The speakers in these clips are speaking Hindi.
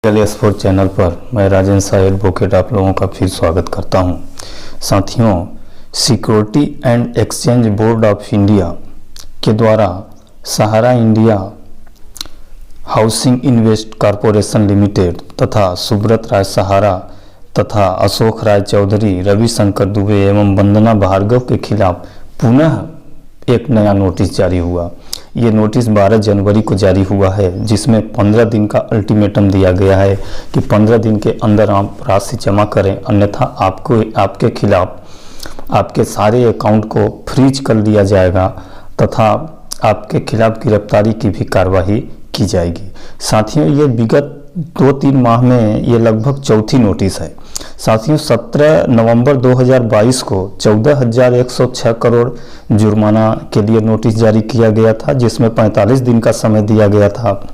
स्पोर्ट चैनल पर मैं राजेंद्र शाह एडवोकेट आप लोगों का फिर स्वागत करता हूं। साथियों, security and exchange board of India के द्वारा Sahara India housing invest corporation limited तथा सुब्रत राय सहारा तथा अशोक राय चौधरी, रविशंकर दुबे एवं वंदना भार्गव के खिलाफ पुनः एक नया नोटिस जारी हुआ। ये नोटिस 12 जनवरी को जारी हुआ है, जिसमें 15 दिन का अल्टीमेटम दिया गया है कि 15 दिन के अंदर आप राशि जमा करें, अन्यथा आपके खिलाफ आपके सारे अकाउंट को फ्रीज कर दिया जाएगा तथा आपके खिलाफ गिरफ्तारी की भी कार्रवाई की जाएगी। साथियों, ये विगत 2-3 माह में ये लगभग चौथी नोटिस है। साथियों, 17 नवंबर 2022 को 14,106 करोड़ जुर्माना के लिए नोटिस जारी किया गया था, जिसमें 45 दिन का समय दिया गया था।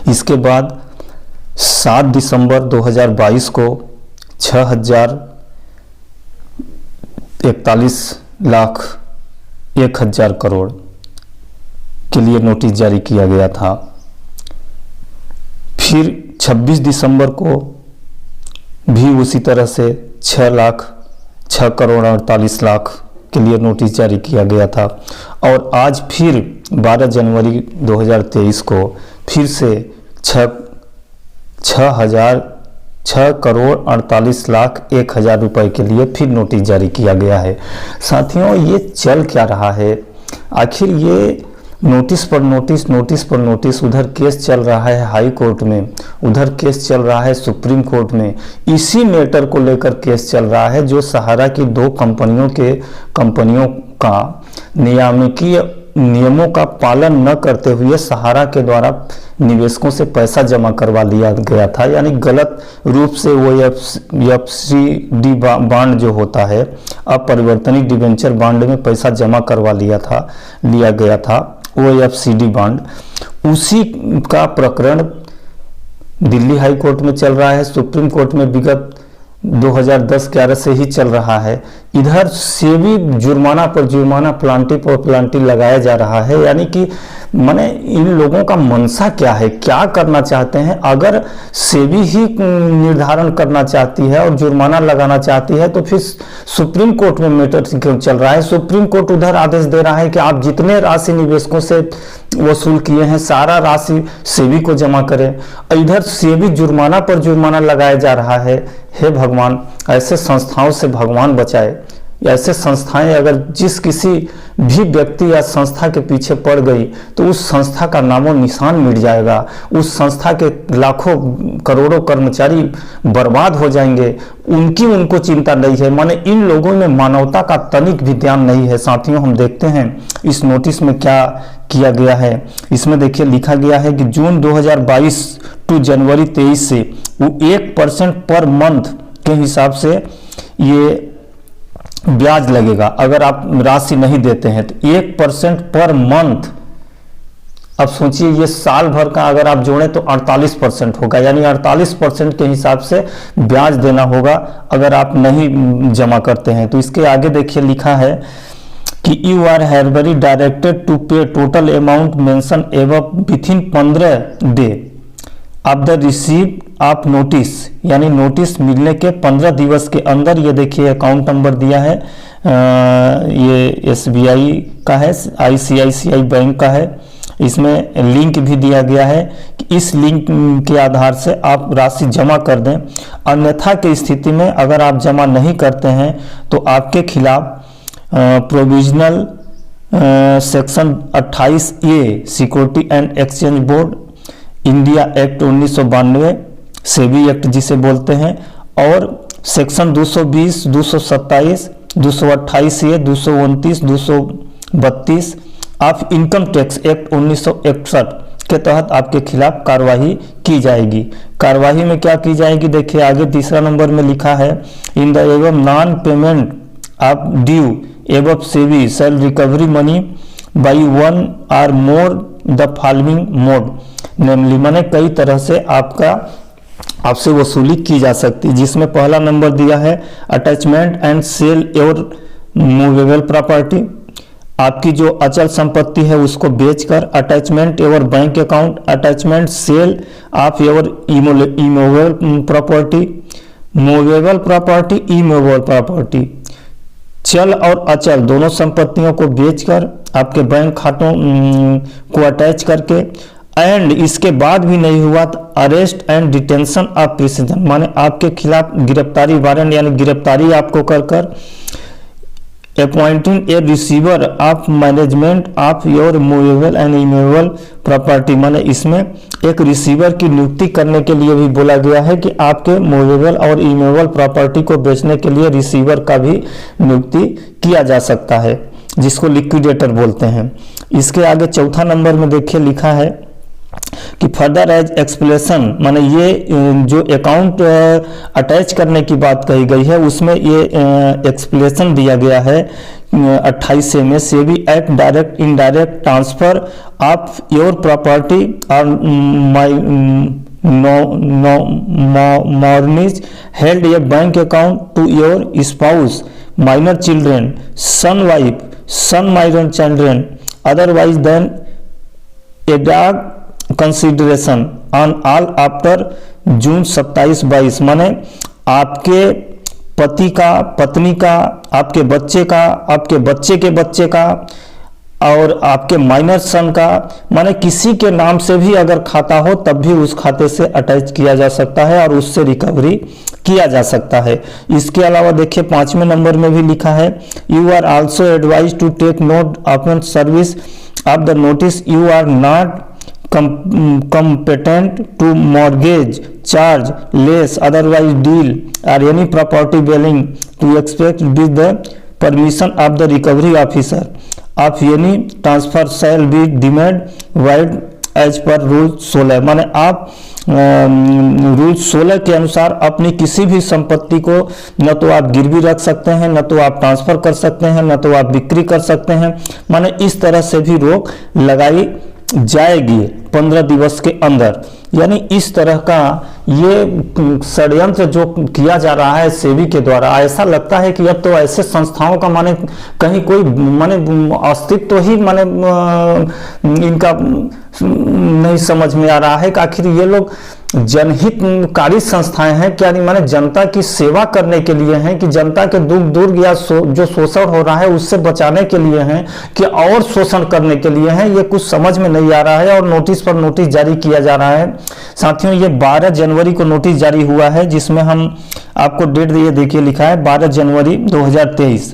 इसके बाद 7 दिसंबर 2022 को 6,41,01,000 करोड़ के लिए नोटिस जारी किया गया था। फिर 26 दिसंबर को भी उसी तरह से 6,06,48,00,000 के लिए नोटिस जारी किया गया था। और आज फिर 12 जनवरी 2023 को फिर से 6,48,01,000 रुपए के लिए फिर नोटिस जारी किया गया है। साथियों, ये चल क्या रहा है? आखिर ये नोटिस पर नोटिस, नोटिस पर नोटिस, उधर केस चल रहा है हाई कोर्ट में, उधर केस चल रहा है सुप्रीम कोर्ट में। इसी मैटर को लेकर केस चल रहा है, जो सहारा की 2 कंपनियों का नियामकीय नियमों का पालन न करते हुए सहारा के द्वारा निवेशकों से पैसा जमा करवा लिया गया था। यानी गलत रूप से वो एफसीडी बांड जो होता है, अपरिवर्तनीय डिबेंचर बांड में पैसा जमा करवा लिया गया था वो एफसीडी बांड। उसी का प्रकरण दिल्ली हाई कोर्ट में चल रहा है, सुप्रीम कोर्ट में विगत 2010-11 से ही चल रहा है। इधर सेबी जुर्माना पर जुर्माना, प्लांटी पर प्लांटी लगाया जा रहा है। यानी कि माने इन लोगों का मनसा क्या है, क्या करना चाहते हैं? अगर सेबी ही निर्धारण करना चाहती है और जुर्माना लगाना चाहती है, तो फिर सुप्रीम कोर्ट में मैटर क्यों चल रहा है? सुप्रीम कोर्ट उधर आदेश दे रहा है कि आप जितने राशि निवेशकों से वसूल किए हैं, सारा राशि सेबी को जमा करें। इधर सेबी जुर्माना पर जुर्माना लगाया जा रहा है। हे भगवान, ऐसे संस्थाओं से भगवान बचाए। ऐसे संस्थाएं अगर जिस किसी भी व्यक्ति या संस्था के पीछे पड़ गई, तो उस संस्था का नामो निशान मिट जाएगा। उस संस्था के लाखों करोड़ों कर्मचारी बर्बाद हो जाएंगे। उनको चिंता नहीं है। माने इन लोगों में मानवता का तनिक भी ध्यान नहीं है। साथियों, हम देखते हैं इस नोटिस में क्या किया गया है। इसमें देखिए लिखा गया है कि जून 2022 टू जनवरी 23 से वो 1% पर मंथ के हिसाब से ये ब्याज लगेगा। अगर आप राशि नहीं देते हैं तो 1% पर मंथ। अब सोचिए, ये साल भर का अगर आप जोड़ें तो 48% होगा। यानी 48% के हिसाब से ब्याज देना होगा अगर आप नहीं जमा करते हैं। तो इसके आगे देखिए लिखा है कि यू आर हैर्बरी डायरेक्टेड टू पे total amount mention above within 15 day of the receive of notice. यानी नोटिस मिलने के 15 दिवस के अंदर। ये देखिए अकाउंट नंबर दिया है, ये SBI का है, ICICI बैंक का है। इसमें लिंक भी दिया गया है कि इस लिंक के आधार से आप राशि जमा कर दें। अन्यथा की स्थिति में अगर आप जमा नहीं करते हैं तो आपके खिलाफ provisional section 28A security and exchange board India act 1992 SEBI act जिसे बोलते हैं, और section 220, 227, 228A, 229, 232 of income tax act 1961 के तहत आपके खिलाफ कार्रवाई की जाएगी। कार्रवाई में क्या की जाएगी? देखिए आगे तीसरा नंबर में लिखा है, in the event non payment of due above SEBI shall recovery money by 1 और more the following mode. Namely माने कई तरह से आपसे वसूली की जा सकती है, जिसमें पहला नंबर दिया है attachment and sale your movable property, आपकी जो अचल संपत्ति है उसको बेचकर, attachment your bank account, attachment sale of your immovable property, movable property, immovable property, चल और अचल दोनों संपत्तियों को बेचकर आपके बैंक खातों को अटैच करके, एंड इसके बाद भी नहीं हुआ तो arrest and detention of prison, माने आपके खिलाफ गिरफ्तारी वारंट यानी गिरफ्तारी आपको कर appointing A receiver of management of your movable and immovable property, माने इसमें एक रिसीवर की नियुक्ति करने के लिए भी बोला गया है कि आपके मूवेबल और इमूवेबल प्रॉपर्टी को बेचने के लिए रिसीवर का भी नियुक्ति किया जा सकता है, जिसको लिक्विडेटर बोलते हैं। इसके आगे चौथा नंबर में देखिए लिखा है कि फर्दर एज एक्सप्लेनेशन, माने ये जो अकाउंट अटैच करने की बात कही गई है उसमें ये एक्सप्लेनेशन दिया गया है 28 में, SEBI act direct indirect transfer of your property और monies held a bank account to your spouse, minor children, son wife, son minor children otherwise than adequate consideration on all after June 27-22, माने आपके पति का, पत्नी का, आपके बच्चे का, आपके बच्चे के बच्चे का और आपके माइनर सन का, माने किसी के नाम से भी अगर खाता हो तब भी उस खाते से अटैच किया जा सकता है और उससे रिकवरी किया जा सकता है। इसके अलावा देखिए 5वें नंबर में भी लिखा है, you are also advise to take note of service of the notice, you are not competent to mortgage, charge less, otherwise deal or any property belonging to expect with the permission of the recovery officer of any transfer shall be deemed void as per rule 16, माने आप रूल 16 के अनुसार अपनी किसी भी संपत्ति को न तो आप गिरवी रख सकते हैं, न तो आप ट्रांसफर कर सकते हैं, न तो आप बिक्री कर सकते हैं, माने इस तरह से भी रोक लगाई जाएगी 15 दिवस के अंदर। यानी इस तरह का ये षड्यंत्र जो किया जा रहा है सेबी के द्वारा, ऐसा लगता है कि अब तो ऐसे संस्थाओं का माने कहीं कोई माने अस्तित्व तो ही माने इनका नहीं समझ में आ रहा है कि आखिर ये लोग जनहितकारी संस्थाएं हैं क्या, नहीं माने जनता की सेवा करने के लिए हैं कि जनता के दुख दूर या जो शोषण हो रहा है उससे बचाने के लिए हैं कि और शोषण करने के लिए हैं, ये कुछ समझ में नहीं आ रहा है। और नोटिस पर नोटिस जारी किया जा रहा है। साथियों ये 12 जनवरी को नोटिस जारी हुआ है, जिसमें हम आपको डेट ये देखिए लिखा है 12 जनवरी 2023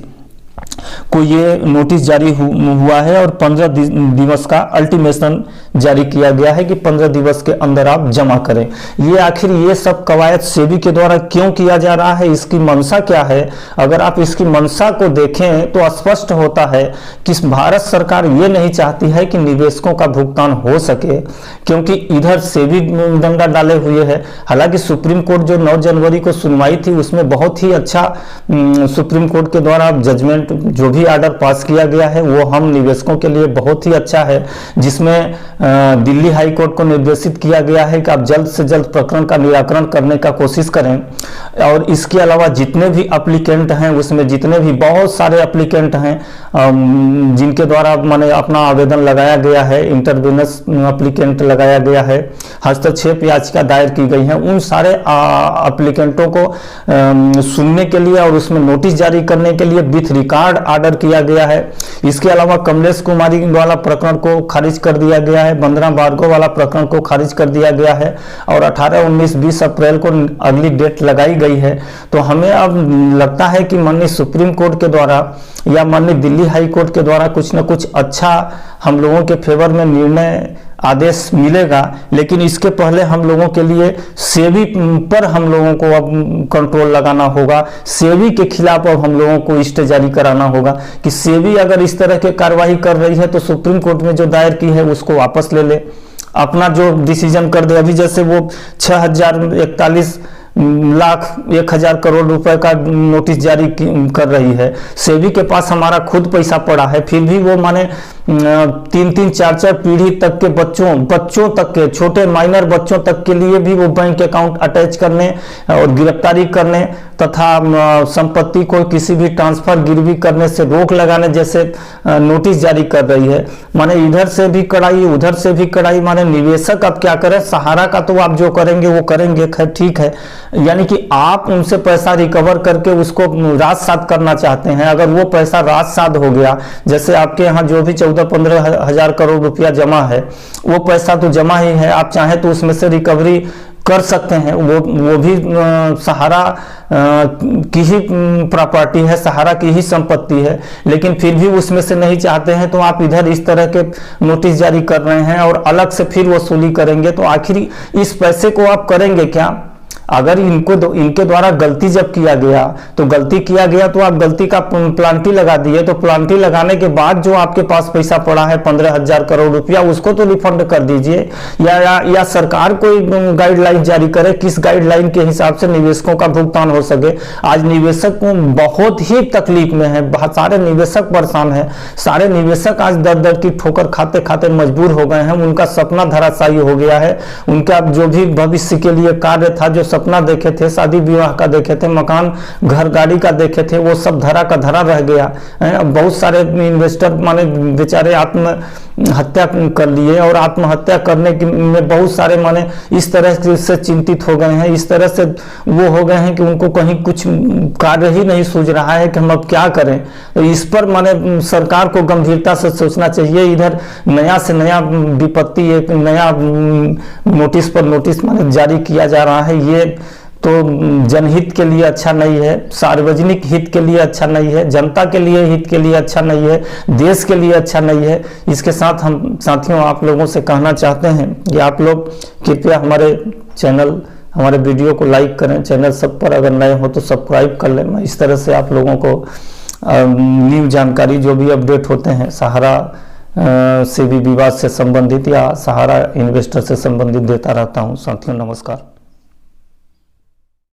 को ये नोटिस जारी हुआ है और 15 दिवस का अल्टीमेशन जारी किया गया है कि 15 दिवस के अंदर आप जमा करें। ये आखिर ये सब कवायद सेबी के द्वारा क्यों किया जा रहा है, इसकी मंशा क्या है? अगर आप इसकी मंशा को देखें तो स्पष्ट होता है कि भारत सरकार ये नहीं चाहती है कि निवेशकों का भुगतान हो सके, क्योंकि इधर सेबी डंडा डाले हुए है। हालांकि सुप्रीम कोर्ट जो 9 जनवरी को सुनवाई थी उसमें बहुत ही अच्छा सुप्रीम कोर्ट के द्वारा जजमेंट जो भी आर्डर पास किया गया है वो हम निवेशकों के लिए बहुत ही अच्छा है, जिसमें दिल्ली हाई कोर्ट को निर्देशित किया गया है कि आप जल्द से जल्द प्रकरण का निराकरण करने का कोशिश करें। और इसके अलावा जितने भी एप्लीकेंट हैं उसमें जितने भी बहुत सारे एप्लीकेंट हैं जिनके द्वारा माने अपना आवेदन लगाया गया है, इंटरवेनेंस एप्लीकेंट लगाया गया है, हस्तक्षेप याचिका दायर की गई है, उन सारे एप्लीकेंटों को सुनने के लिए और उसमें नोटिस जारी करने के लिए विथ रिकॉर्ड आर्डर किया गया है। इसके अलावा कमलेश कुमारी वाला प्रकरण को खारिज कर दिया गया है, वंदना भार्गव वाला प्रकरण को खारिज कर दिया गया है और 18, 19, 20 अप्रैल को अगली डेट लगाई गई है। तो हमें अब लगता है कि माननीय सुप्रीम कोर्ट के द्वारा या माननीय दिल्ली हाई कोर्ट के द्वारा कुछ न कुछ अच्छा हम लोगों के फेवर में निर्णय आदेश मिलेगा। लेकिन इसके पहले हम लोगों के लिए सेबी पर हम लोगों को अब कंट्रोल लगाना होगा, सेबी के खिलाफ अब हम लोगों को स्टे जारी कराना होगा कि सेबी अगर इस तरह की कार्रवाई कर रही है तो सुप्रीम कोर्ट में जो दायर की है उसको वापस ले ले, अपना जो डिसीजन कर दे। अभी जैसे वो 6041 लाख 1000 करोड़ रुपए का नोटिस जारी कर रही है। सेबी के पास हमारा खुद पैसा पड़ा है, फिर भी वो माने 3-3, 4-4 पीढ़ी तक के बच्चों तक के, छोटे माइनर बच्चों तक के लिए भी वो बैंक अकाउंट अटैच करने और गिरफ्तारी करने तथा संपत्ति को किसी भी ट्रांसफर गिरवी करने से रोक लगाने जैसे नोटिस जारी कर रही है। माने इधर से भी कड़ाई, उधर से भी कड़ाई। माने निवेशक अब क्या करें, सहारा का तो आप जो करेंगे वो करेंगे, खैर ठीक है, यानी कि आप उनसे पैसा रिकवर करके उसको रात-सात करना चाहते हैं। अगर वो पैसा रात-सात हो गया, जैसे आपके यहाँ जो भी 14-15 हजार करोड़ रुपया जमा है, वो पैसा तो जमा ही है, आप चाहें तो उसमें से रिकवरी कर सकते हैं। वो भी सहारा की ही प्रॉपर्टी है, सहारा की ही संपत्ति है, लेकिन फिर भी उसमें से नहीं चाहते हैं, तो आप इधर इस तरह के नोटिस जारी कर रहे हैं और अलग से फिर वसूली करेंगे। तो आखिर इस पैसे को आप करेंगे क्या? अगर इनके द्वारा गलती जब किया गया तो गलती किया गया तो आप गलती का प्लांटी लगा दिए, तो प्लांटी लगाने के बाद जो आपके पास पैसा पड़ा है 15,000 करोड़ रुपया, उसको तो रिफंड कर दीजिए, या सरकार कोई गाइडलाइन जारी करे किस गाइडलाइन के हिसाब से निवेशकों का भुगतान हो सके। आज निवेशक बहुत ही तकलीफ में है, बहुत सारे निवेशक परेशान है, सारे निवेशक आज दर दर की ठोकर खाते खाते मजबूर हो गए हैं। उनका सपना धराशायी हो गया है, उनका जो भी भविष्य के लिए कार्य था, जो सपना देखे थे, शादी विवाह का देखे थे, मकान घर गाड़ी का देखे थे, वो सब धरा का धरा रह गया है। बहुत सारे इन्वेस्टर माने बेचारे आत्महत्या कर लिए और आत्महत्या करने में बहुत सारे माने इस तरह से चिंतित हो गए हैं, इस तरह से वो हो गए हैं कि उनको कहीं कुछ कार्य ही नहीं सूझ रहा है कि हम अब क्या करें। तो इस पर माने सरकार को गंभीरता से सोचना चाहिए। इधर नया से नया विपत्ति, एक नया नोटिस पर नोटिस माने जारी किया जा रहा है, ये तो जनहित के लिए अच्छा नहीं है, सार्वजनिक हित के लिए अच्छा नहीं है, जनता के लिए हित के लिए अच्छा नहीं है, देश के लिए अच्छा नहीं है। इसके साथ हम साथियों आप लोगों से कहना चाहते हैं कि आप लोग कृपया हमारे चैनल, हमारे वीडियो को लाइक करें, चैनल सब पर अगर नए हो तो सब्सक्राइब कर लें। मैं इस तरह से आप लोगों को न्यू जानकारी जो भी अपडेट होते हैं सहारा से भी विवाद से संबंधित या सहारा इन्वेस्टर से संबंधित देता रहता हूं। साथियों नमस्कार।